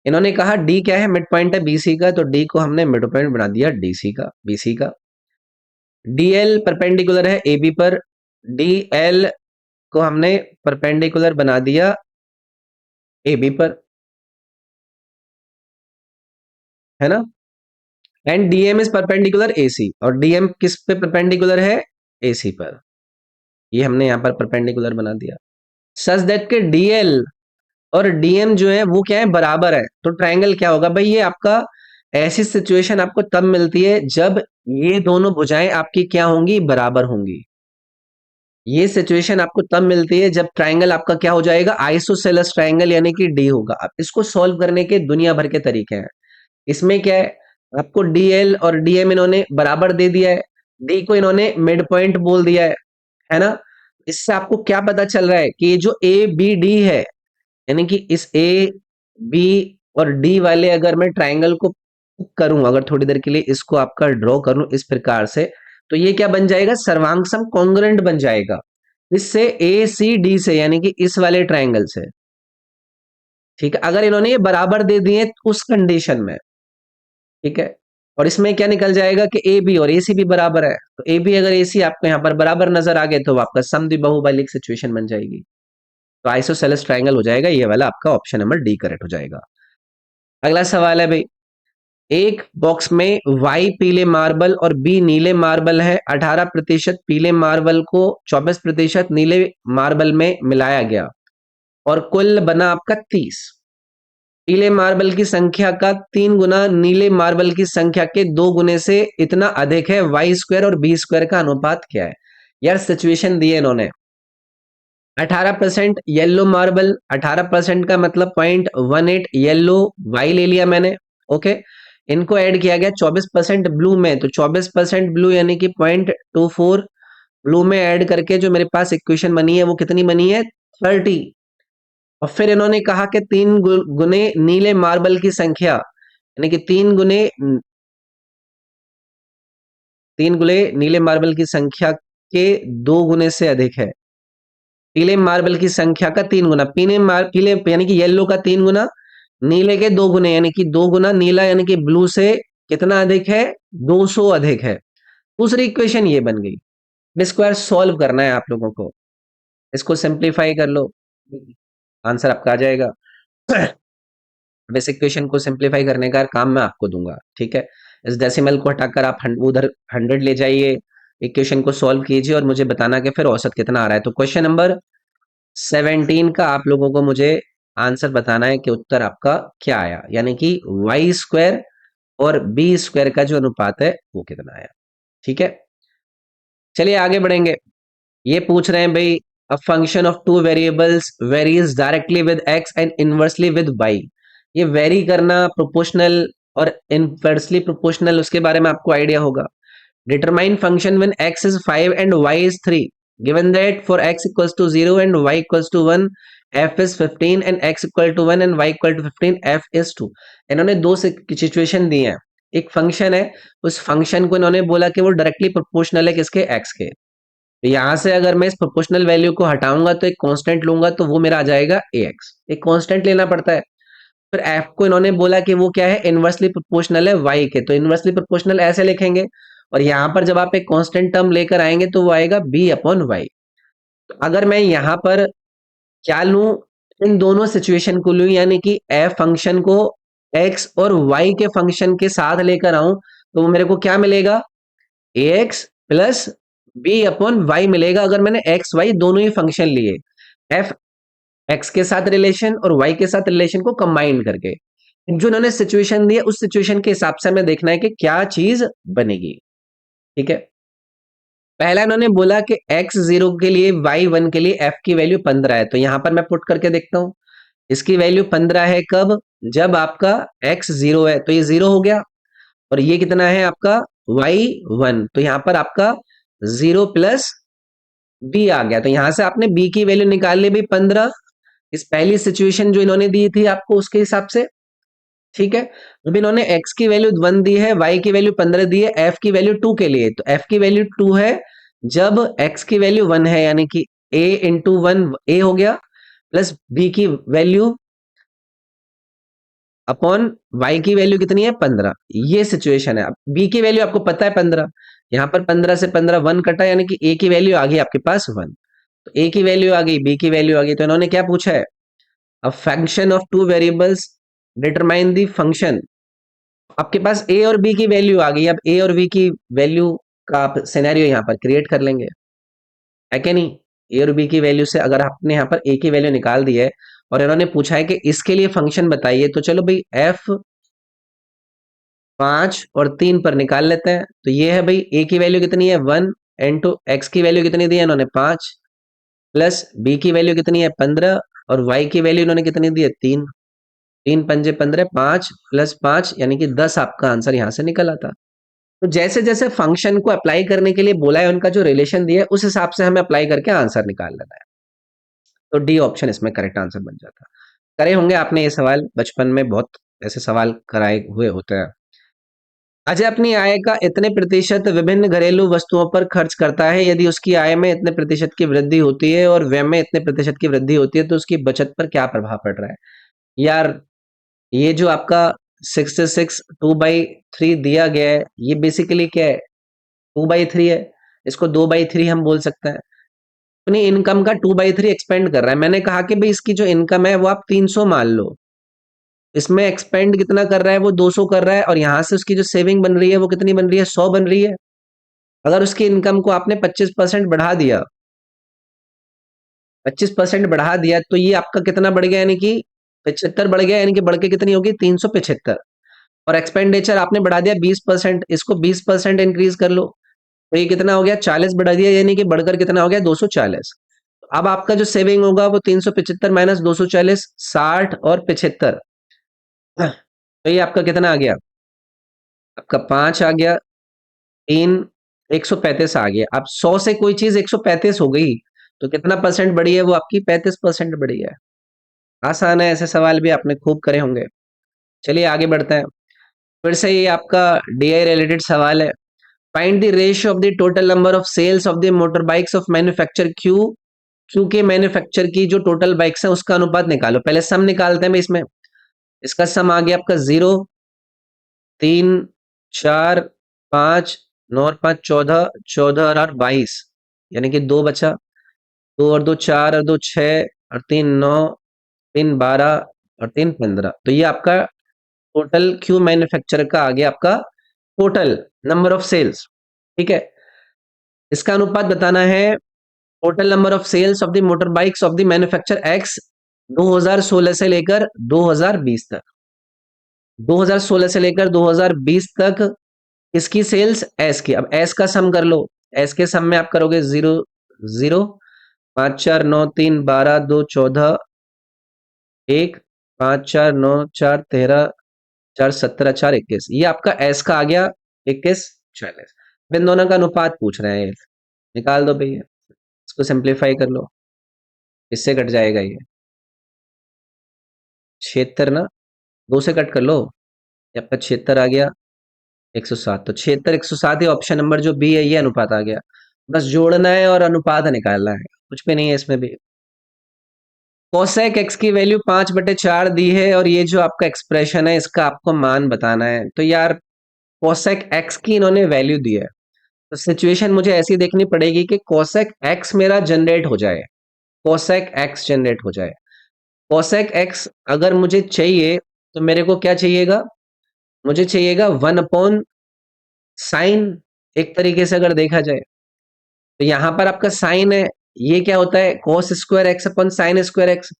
इन्होंने कहा डी क्या है? मिड पॉइंट है बीसी का, तो डी को हमने मिड पॉइंट बना दिया डीसी का, बीसी का। डीएल परपेंडिकुलर है एबी पर, डीएल को हमने परपेंडिकुलर बना दिया एबी पर, है ना। And DM is perpendicular AC, और डीएम किस पे परपेंडिकुलर है? एसी पर। ये हमने यहां पर परपेंडिकुलर बना दिया, सच दैट के डीएल और डीएम जो है वो क्या है? बराबर है। तो ट्रायंगल क्या होगा भाई? ये आपका, ऐसी सिचुएशन आपको तब मिलती है जब ये दोनों भुजाएं आपकी क्या होंगी? बराबर होंगी। ये सिचुएशन आपको तब मिलती है जब ट्रायंगल आपका क्या हो जाएगा? आइसोसेलेस ट्रायंगल यानी कि डी होगा। अब इसको सॉल्व करने के दुनिया भर के तरीके हैं। इसमें क्या है? आपको डीएल और डीएम इन्होंने बराबर दे दिया है, डी को इन्होंने मिड पॉइंट बोल दिया है ना। इससे आपको क्या पता चल रहा है कि ये जो ए बी डी है, यानी कि इस ए बी और डी वाले अगर मैं ट्रायंगल को करूं, अगर थोड़ी देर के लिए इसको आपका ड्रॉ करूं इस प्रकार से, तो ये क्या बन जाएगा? सर्वांग सम कॉन्ग्रुएंट बन जाएगा इससे, ए सी डी से, यानी कि इस वाले ट्रायंगल से, ठीक है। अगर इन्होंने ये बराबर दे दिए उस कंडीशन में, ठीक है। और इसमें क्या निकल जाएगा कि ए बी और ए सी भी बराबर है। तो ए बी अगर ए सी आपको यहाँ पर बराबर नजर आ गए तो आपका समद्विबाहुबलिक सिचुएशन बन जाएगी। तो आइसोसेलेस ट्रायंगल हो जाएगा ये वाला, आपका ऑप्शन नंबर डी करेक्ट हो जाएगा। अगला सवाल है भाई, एक बॉक्स में वाई पीले मार्बल और बी नीले मार्बल है। 18% पीले मार्बल को 24% नीले मार्बल में मिलाया गया और कुल बना आपका 30। पीले मार्बल की संख्या का 3 गुना नीले मार्बल की संख्या के 2 गुने से इतना अधिक है। वाई स्क्वायर और बी स्क्वायर का अनुपात क्या है? यार सिचुएशन दी है इन्होंने, 18% येलो मार्बल, 18% का मतलब 0.18 येलो वाई ले लिया मैंने, ओके। इनको ऐड किया गया 24% ब्लू में, तो 24% ब्लू यानी कि 0.24 ब्लू में ऐड करके जो मेरे पास इक्वेशन बनी है वो कितनी बनी है? 30। और फिर इन्होंने कहा कि 3 गुने नीले मार्बल की संख्या, यानी कि 3 गुने 3 गुणे नीले मार्बल की संख्या के 2 गुने से अधिक है। पीले मार्बल की संख्या का 3 गुना, पीले यानी कि येलो का 3 गुना, नीले के 2 गुने यानी कि 2 गुना नीला यानी कि ब्लू से कितना अधिक है? 200 अधिक है। दूसरी इक्वेशन ये बन गई। स्क्वायर सॉल्व करना है आप लोगों को, इसको सिंप्लीफाई कर लो, आंसर आपका आ जाएगा। बेसिक इक्वेशन को सिंप्लीफाई करने का काम मैं आपको दूंगा, ठीक है। इस डेसिमल को हटाकर आप उधर 100 ले जाइए, इक्वेशन को सॉल्व कीजिए और मुझे बताना कि फिर औसत कितना आ रहा है। तो क्वेश्चन नंबर 17 का आप लोगों को मुझे आंसर बताना है कि उत्तर आपका क्या आया, यानी कि वाई स्क्वायर और बी स्क्वायर का जो अनुपात है वो कितना आया, ठीक है। चलिए आगे बढ़ेंगे। ये पूछ रहे हैं भाई, a function of two variables varies directly with x and inversely with y. ये वेरी करना, प्रोपोर्शनल और इनवर्सली प्रोपोर्शनल, उसके बारे में आपको आइडिया होगा। Determine function when x is 5 and y is 3 given that for x equals to 0 and y equals to 1 f is 15 and x equal to 1 and y equal to 15 f is 2। इन्होंने दो सिचुएशन दी हैं। एक फंक्शन है, उस फंक्शन को इन्होंने बोला कि वो डायरेक्टली प्रोपोर्शनल है किसके? x के। तो यहां से अगर मैं इस प्रोपोर्शनल वैल्यू को हटाऊंगा तो एक कांस्टेंट लूंगा तो वो मेरा आ जाएगा ax। एक कांस्टेंट लेना पड़ता है। फिर f को इन्होंने बोला कि वो क्या है? इनवर्सली प्रोपोर्शनल है y के, तो इनवर्सली प्रोपोर्शनल ऐसे लिखेंगे। और यहां पर जब आप एक कांस्टेंट टर्म लेकर आएंगे तो वो आएगा b अपॉन वाई। तो अगर मैं यहां पर क्या लूं? इन दोनों सिचुएशन को लूं, यानी कि f फंक्शन को x और y के फंक्शन के साथ लेकर आऊं तो वो मेरे को क्या मिलेगा? ax plus b upon y मिलेगा, अगर मैंने x y दोनों ही फंक्शन लिए, f x के साथ रिलेशन और y के साथ रिलेशन को कंबाइन करके। जो उन्होंने सिचुएशन दी है उस सिचुएशन के हिसाब से हमें देखना है कि क्या चीज बनेगी, ठीक है। पहला इन्होंने बोला कि x0 के लिए y1 के लिए f की वैल्यू 15 है, तो यहां पर मैं पुट करके देखता हूं। इसकी वैल्यू 15 है कब? जब आपका x 0 है, तो ये 0 हो गया। और ये कितना है आपका? y1, तो यहां पर आपका 0 प्लस b आ गया। तो यहां से आपने b की वैल्यू निकाल ली भाई 15, इस पहली सिचुएशन जो इन्होंने दी थी आपको उसके हिसाब से, ठीक है। अब इन्होंने x की वैल्यू 1 दी है, y की वैल्यू 15 दी है, f की वैल्यू 2 के लिए, तो f की वैल्यू 2 है जब x की वैल्यू 1 है, यानी कि a इंटू 1 a हो गया, प्लस b की वैल्यू अपॉन y की वैल्यू कितनी है? 15। ये सिचुएशन है। अब b की वैल्यू आपको पता है 15, यहां पर 15 से 15 1 कटा, यानी कि a की वैल्यू आ गई आपके पास 1। तो a की वैल्यू आ गई, b की वैल्यू आ गई, तो इन्होंने क्या पूछा है? अ function of two variables determine the function. आपके पास ए और बी की वैल्यू आ गई, अब ए और बी की वैल्यू का आप सिनेरियो यहाँ पर क्रिएट कर लेंगे, है कि नहीं? ए और बी की वैल्यू से अगर आपने यहाँ पर ए की वैल्यू निकाल दी है और इन्होंने पूछा है कि इसके लिए फंक्शन बताइए, तो चलो भाई एफ 5 और 3 पर निकाल लेते हैं। तो ये है भाई, ए की वैल्यू कितनी है? 1 इंटू एक्स की वैल्यू कितनी दी है इन्होंने? 5, प्लस बी की वैल्यू कितनी है? 15, और वाई की वैल्यू इन्होंने कितनी दी है? 3। 3 पंजे 15, 5 प्लस 5 यानी कि 10 आपका आंसर यहाँ से निकल आता। तो जैसे जैसे फंक्शन को अप्लाई करने के लिए बोला है, उनका जो रिलेशन दिया है उस हिसाब से हमें अप्लाई करके आंसर निकाल लेना है। तो डी ऑप्शन इसमें करेक्ट आंसर बन जाता है। करे होंगे आपने ये सवाल बचपन में, बहुत ऐसे सवाल कराए हुए होते हैं। अजय अपनी आय का इतने प्रतिशत विभिन्न घरेलू वस्तुओं पर खर्च करता है, यदि उसकी आय में इतने प्रतिशत की वृद्धि होती है और व्यय में इतने प्रतिशत की वृद्धि होती है तो उसकी बचत पर क्या प्रभाव पड़ रहा है? यार, ये जो आपका 66 2/3 दिया गया है, ये बेसिकली क्या है? 2/3 है, इसको 2/3 हम बोल सकते हैं। अपनी इनकम का 2/3 एक्सपेंड कर रहा है। मैंने कहा कि भाई इसकी जो इनकम है वो आप 300 मान लो, इसमें एक्सपेंड कितना कर रहा है? वो 200 कर रहा है, और यहां से उसकी जो सेविंग बन रही है वो कितनी बन रही है? 100 बन रही है। अगर उसकी इनकम को आपने 25% बढ़ा दिया, 25% बढ़ा दिया, तो ये आपका कितना बढ़ गया? यानी कि 75 बढ़ गया, यानी कि बढ़ के कितनी होगी? 375। और एक्सपेंडिचर आपने बढ़ा दिया 20%, इसको 20% इंक्रीज कर लो, तो ये कितना हो गया? 40 बढ़ा दिया, यानी कि बढ़कर कितना हो गया? 240। अब आपका जो सेविंग होगा वो 375 माइनस 240, 60 और 75, तो ये आपका कितना आ गया? आपका 5 आ गया, 3, 135 आ गया। अब 100 से कोई चीज 135 हो गई तो कितना परसेंट बढ़ी है? वो आपकी 35% बढ़ी है। आसान है, ऐसे सवाल भी आपने खूब करे होंगे। चलिए आगे बढ़ते हैं। फिर से ये आपका डीआई रिलेटेड सवाल है। Find the ratio of the total number of sales of the motor bikes of manufacture Q, Q के मैन्युफैक्चर की जो टोटल बाइक्स हैं उसका अनुपात निकालो। पहले सम निकालते हैं भाई इसमें। इसका सम आ गया आपका 0, 3, 4, 5, 9 और 5 14, 14 और 8 22, यानी कि 2 बचा। 2 और 2 4 और 2 6 और 3 9, 3 12 और 3 15। तो ये आपका टोटल क्यू मैन्युफैक्चर का आ गया आपका टोटल नंबर ऑफ सेल्स। ठीक है, इसका अनुपात बताना है total number of sales of the motor bikes of the manufacture X 2016 से लेकर 2020 तक। 2016 से लेकर 2020 तक इसकी सेल्स एस की। अब एस का सम कर लो। एस के सम में आप करोगे 0 0, 5 4 9 3 12 2 14, 1 5 4 9 4 13 4 17 4 21, ये आपका एस का आ गया 21 40। इन दोनों का अनुपात पूछ रहे हैं ये। निकाल दो भैया, इसको सिंप्लीफाई कर लो। इससे कट जाएगा ये 76 ना, 2 से कट कर लो। ये आपका 76 आ गया 107। तो 76 107 ही ऑप्शन नंबर जो बी है ये अनुपात आ गया। बस जोड़ना है और अनुपात निकालना है, कुछ भी नहीं है इसमें भी। कोसेक एक्स की वैल्यू 5/4 दी है और ये जो आपका एक्सप्रेशन है इसका आपको मान बताना है। तो यार कोसेक एक्स की इन्होंने वैल्यू दी है, तो सिचुएशन मुझे ऐसी देखनी पड़ेगी कि कोसेक एक्स मेरा जनरेट हो जाए। कोसेक एक्स जनरेट हो जाए। कोसेक एक्स अगर मुझे चाहिए तो मेरे को क्या चाहिएगा? मुझे चाहिएगा 1/साइन। एक तरीके से अगर देखा जाए तो यहाँ पर आपका साइन है, ये क्या होता है? Cos square x upon sine square x.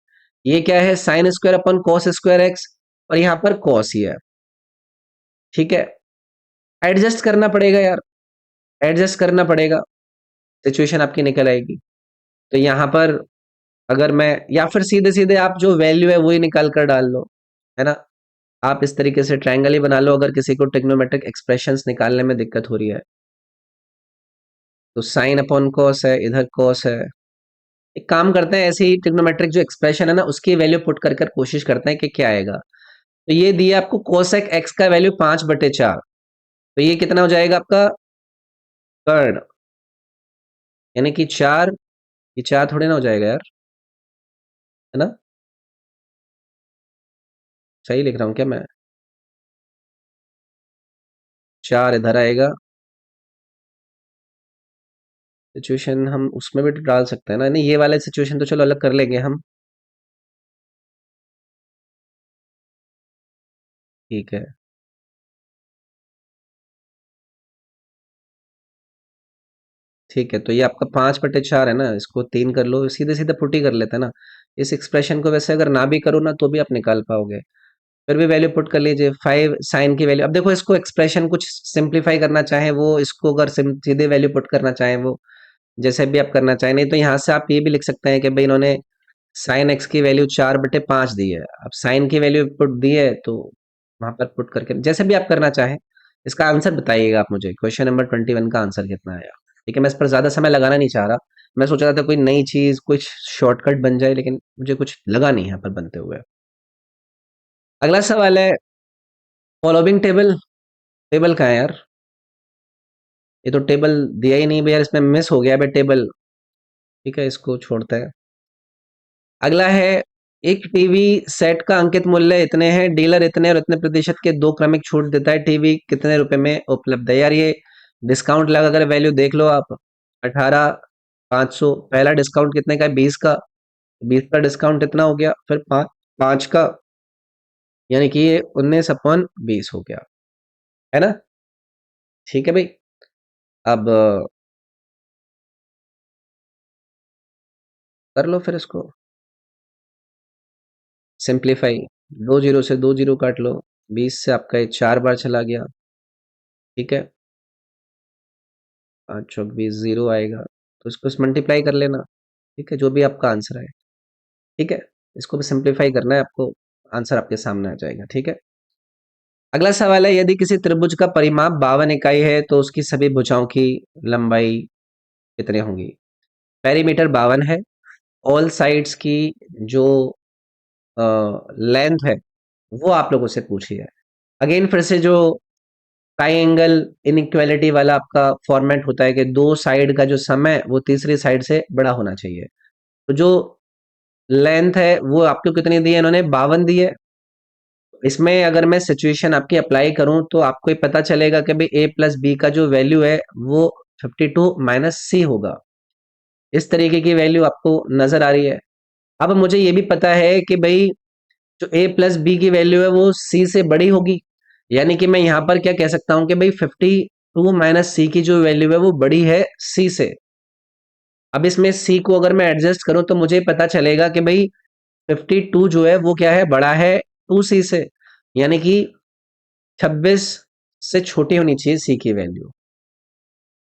ये क्या है? Sine square upon cos square x. और यहाँ पर कॉस ही है। ठीक है, एडजस्ट करना पड़ेगा यार, एडजस्ट करना पड़ेगा, सिचुएशन आपकी निकल आएगी। तो यहाँ पर अगर मैं, या फिर सीधे सीधे आप जो वैल्यू है वही निकाल कर डाल लो, है ना। आप इस तरीके से ट्रायंगल ही बना लो अगर किसी को ट्रिग्नोमेट्रिक एक्सप्रेशंस निकालने में दिक्कत हो रही है। तो साइन अपॉन कॉस है, इधर कॉस है। एक काम करते हैं, ऐसे ही ट्रिग्नोमेट्रिक जो एक्सप्रेशन है ना उसकी वैल्यू पुट कर कर कोशिश करते हैं कि क्या आएगा। तो ये दिया आपको कोसेक एक्स का वैल्यू 5/4। तो ये कितना हो जाएगा आपका? कर्ण, यानी कि 4। ये 4 थोड़ी ना हो जाएगा यार, है ना। सही लिख रहा हूँ क्या मैं? 4 इधर आएगा। सिचुएशन हम उसमें भी तो डाल सकते हैं ना। नहीं, ये वाले सिचुएशन तो चलो अलग कर लेंगे हम। ठीक है, ठीक है। तो ये आपका 5/4 है ना, इसको 3 कर लो, सीधे सीधे पुट ही कर लेते हैं ना। इस एक्सप्रेशन को वैसे अगर ना भी करो ना तो भी आप निकाल पाओगे। फिर भी वैल्यू पुट कर लीजिए 5 साइन की वैल्यू। अब देखो इसको एक्सप्रेशन कुछ सिंप्लीफाई करना चाहे वो, इसको अगर सीधे वैल्यू पुट करना चाहे वो, जैसे भी आप करना चाहें। नहीं तो यहाँ से आप ये भी लिख सकते हैं कि भाई इन्होंने साइन एक्स की वैल्यू 4/5 दी है। अब साइन की वैल्यू पुट दी है तो वहां पर पुट करके जैसे भी आप करना चाहें। इसका आंसर बताइएगा आप मुझे, क्वेश्चन नंबर 21 का आंसर कितना आया। ठीक है, मैं इस पर ज्यादा समय लगाना नहीं चाह रहा। मैं सोच रहा था कोई नई चीज, कुछ शॉर्टकट बन जाए, लेकिन मुझे कुछ लगा नहीं यहाँ पर बनते हुए। अगला सवाल है, फॉलोइंग टेबल। टेबल कहाँ है यार? ये तो टेबल दिया ही नहीं भैया, इसमें मिस हो गया भाई टेबल। ठीक है, इसको छोड़ते हैं। अगला है, एक टीवी सेट का अंकित मूल्य इतने हैं, डीलर इतने और इतने प्रतिशत के दो क्रमिक छूट देता है, टीवी कितने रुपए में उपलब्ध है? यार ये डिस्काउंट लगा कर वैल्यू देख लो आप। 18,500 पहला डिस्काउंट कितने का है? 20 का। 20 का डिस्काउंट इतना हो गया, फिर 5 का, यानी कि ये 19/20 हो गया, है ना। ठीक है भाई। अब कर लो फिर इसको सिंप्लीफाई। 2 जीरो से 2 जीरो काट लो। 20 से आपका ये 4 बार चला गया। ठीक है, 5 चौक 20, जीरो आएगा। तो इसको मल्टीप्लाई कर लेना। ठीक है, जो भी आपका आंसर है। ठीक है, इसको भी सिंप्लीफाई करना है आपको, आंसर आपके सामने आ जाएगा। ठीक है, अगला सवाल है, यदि किसी त्रिभुज का परिमाप 52 इकाई है तो उसकी सभी भुजाओं की लंबाई कितनी होगी? पेरीमीटर 52 है। ऑल साइड्स की जो लेंथ है वो आप लोगों से पूछी है। अगेन फिर से जो ट्राइंगल इनइक्वालिटी वाला आपका फॉर्मेट होता है कि दो साइड का जो सम है वो तीसरी साइड से बड़ा होना चाहिए। तो जो लेंथ है वो आपको कितनी दी है, इन्होंने 52 दी है। इसमें अगर मैं सिचुएशन आपकी अप्लाई करूं तो आपको ये पता चलेगा कि भाई ए प्लस बी का जो वैल्यू है वो 52 माइनस सी होगा। इस तरीके की वैल्यू आपको नजर आ रही है। अब मुझे ये भी पता है कि भाई जो ए प्लस बी की वैल्यू है वो सी से बड़ी होगी, यानी कि मैं यहाँ पर क्या कह सकता हूँ कि भाई 52 माइनस सी की जो वैल्यू है वो बड़ी है सी से। अब इसमें सी को अगर मैं एडजस्ट करूं तो मुझे पता चलेगा कि भाई 52 जो है वो क्या है, बड़ा है 2 सी से, यानी कि 26 से छोटी होनी चाहिए सी की वैल्यू।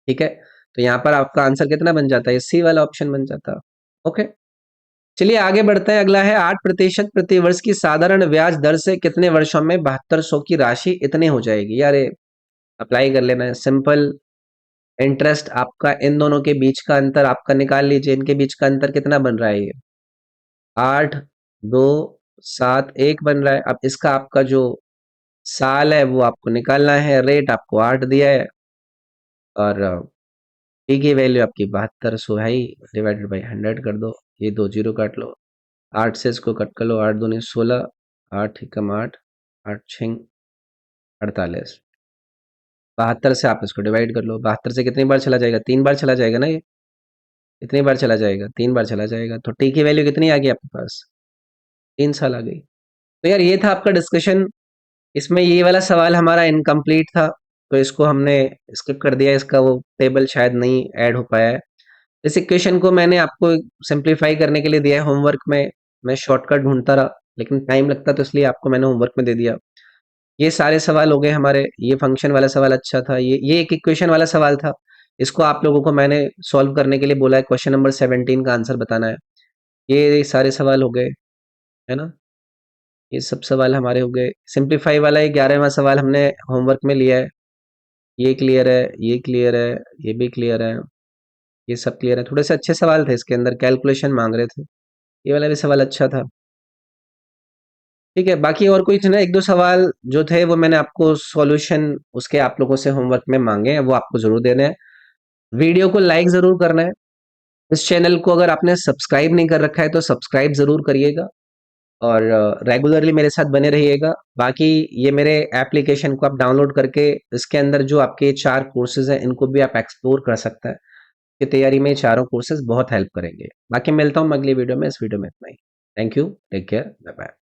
ठीक है, तो यहाँ पर आपका आंसर कितना बन जाता है, सी वाला ऑप्शन बन जाता है। ओके, चलिए आगे बढ़ते हैं। अगला है 8% प्रति वर्ष की साधारण ब्याज दर से कितने वर्षों में 7200 की राशि इतनी हो जाएगी। यार अप्लाई कर लेना है, सिंपल इंटरेस्ट आपका, इन दोनों के बीच का अंतर आपका निकाल लीजिए। इनके बीच का अंतर कितना बन रहा है, ये 8, 2, 7, 1 बन रहा है। अब इसका आपका जो साल है वो आपको निकालना है, रेट आपको 8 दिया है और टी की वैल्यू आपकी 7200 है ही, डिवाइडेड बाई 100 कर दो, ये दो जीरो काट लो, 8 से इसको कट कर लो, 8 दूनी 16, 8 एकम 8, 8 छिंग 48, 72 से आप इसको डिवाइड कर लो। 72 से कितनी बार चला जाएगा, 3 बार चला जाएगा ना ये, कितनी बार चला जाएगा, 3 बार चला जाएगा। तो टी की वैल्यू कितनी आ गई आपके पास, 3 साल आ गई। तो यार ये था आपका डिस्कशन। इसमें ये वाला सवाल हमारा इनकम्प्लीट था, तो इसको हमने स्किप कर दिया, इसका वो टेबल शायद नहीं ऐड हो पाया है। इस इक्वेशन को मैंने आपको सिंप्लीफाई करने के लिए दिया है होमवर्क में। मैं शॉर्टकट ढूंढता रहा लेकिन टाइम लगता, तो इसलिए आपको मैंने होमवर्क में दे दिया। ये सारे सवाल हो गए हमारे। ये फंक्शन वाला सवाल अच्छा था, ये एक इक्वेशन वाला सवाल था, इसको आप लोगों को मैंने सॉल्व करने के लिए बोला है। क्वेश्चन नंबर 17 का आंसर बताना है। ये सारे सवाल हो गए, है ना, ये सब सवाल हमारे हो गए। सिंप्लीफाई वाला ये 11वां सवाल हमने होमवर्क में लिया है। ये क्लियर है, ये क्लियर है, ये भी क्लियर है, ये सब क्लियर है। थोड़े से अच्छे सवाल थे, इसके अंदर कैलकुलेशन मांग रहे थे, ये वाला भी सवाल अच्छा था। ठीक है, बाकी और कुछ ना, एक दो सवाल जो थे वो मैंने आपको सॉल्यूशन उसके आप लोगों से होमवर्क में मांगे हैं, वो आपको जरूर देने हैं। वीडियो को लाइक जरूर करना है। इस चैनल को अगर आपने सब्सक्राइब नहीं कर रखा है तो सब्सक्राइब जरूर करिएगा और रेगुलरली मेरे साथ बने रहिएगा। बाकी ये मेरे एप्लीकेशन को आप डाउनलोड करके इसके अंदर जो आपके 4 कोर्सेज हैं इनको भी आप एक्सप्लोर कर सकते हैं, कि तैयारी में ये चारों कोर्सेज बहुत हेल्प करेंगे। बाकी मिलता हूँ मैं अगली वीडियो में। इस वीडियो में इतना ही। Thank you, take care, bye bye.